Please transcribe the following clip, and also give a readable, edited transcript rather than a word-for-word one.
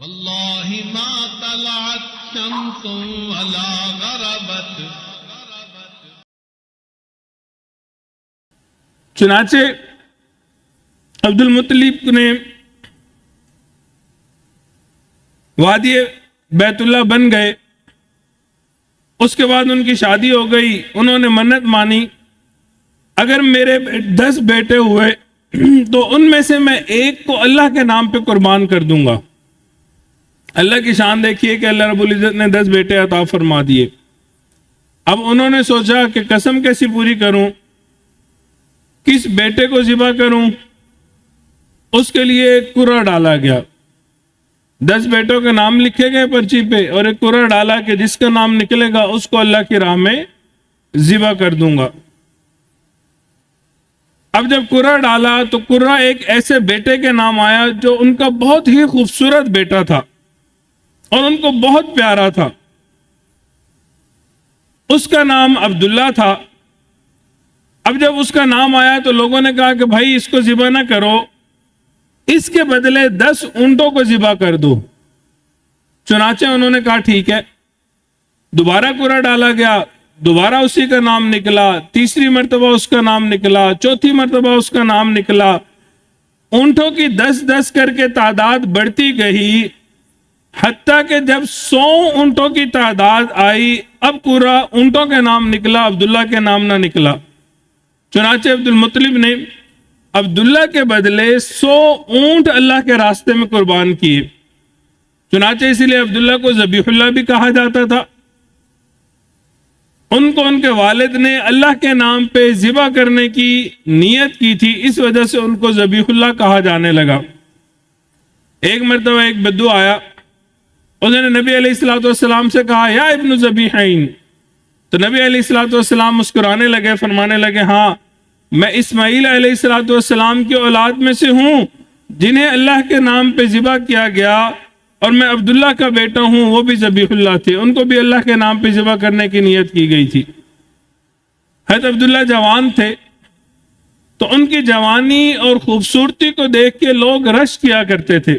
واللہ ما طلعت شمس ولا غربت. چنانچہ عبد المطلب نے وادی بیت اللہ بن گئے. اس کے بعد ان کی شادی ہو گئی. انہوں نے منت مانی اگر میرے 10 بیٹے ہوئے تو ان میں سے میں ایک کو اللہ کے نام پہ قربان کر دوں گا. اللہ کی شان دیکھیے کہ اللہ رب العزت نے 10 بیٹے عطا فرما دیے. اب انہوں نے سوچا کہ قسم کیسی پوری کروں, کس بیٹے کو ذبح کروں. اس کے لیے ایک قرعہ ڈالا گیا. 10 بیٹوں کے نام لکھے گئے پرچی پہ اور ایک قرعہ ڈالا کہ جس کا نام نکلے گا اس کو اللہ کی راہ میں ذبح کر دوں گا. اب جب قرعہ ڈالا تو قرعہ ایک ایسے بیٹے کے نام آیا جو ان کا بہت ہی خوبصورت بیٹا تھا اور ان کو بہت پیارا تھا. اس کا نام عبداللہ تھا. اب جب اس کا نام آیا تو لوگوں نے کہا کہ بھائی اس کو ذبح نہ کرو, اس کے بدلے 10 اونٹوں کو ذبح کر دو. چنانچہ انہوں نے کہا ٹھیک ہے. دوبارہ قرعہ ڈالا گیا, دوبارہ اسی کا نام نکلا. تیسری مرتبہ اس کا نام نکلا. چوتھی مرتبہ اس کا نام نکلا. اونٹوں کی 10 کر کے تعداد بڑھتی گئی حتیٰ کہ جب 100 اونٹوں کی تعداد آئی اب قرعہ اونٹوں کے نام نکلا, عبداللہ کے نام نہ نکلا. چنانچہ عبد المطلب نے عبداللہ کے بدلے 100 اونٹ اللہ کے راستے میں قربان کیے. چنانچہ اسی لیے عبداللہ کو ذبیح اللہ بھی کہا جاتا تھا. ان کو ان کے والد نے اللہ کے نام پہ ذبح کرنے کی نیت کی تھی, اس وجہ سے ان کو ذبیح اللہ کہا جانے لگا. ایک مرتبہ ایک بدو آیا, اس نے نبی علیہ الصلوۃ والسلام سے کہا یا ابن ذبیحین. تو نبی علیہ الصلوۃ والسلام مسکرانے لگے, فرمانے لگے ہاں میں اسماعیل علیہ الصلوۃ والسلام کی اولاد میں سے ہوں جنہیں اللہ کے نام پہ ذبح کیا گیا, اور میں عبداللہ کا بیٹا ہوں وہ بھی ذبیح اللہ تھے, ان کو بھی اللہ کے نام پہ ذبح کرنے کی نیت کی گئی تھی. حضرت عبداللہ جوان تھے تو ان کی جوانی اور خوبصورتی کو دیکھ کے لوگ رشک کیا کرتے تھے.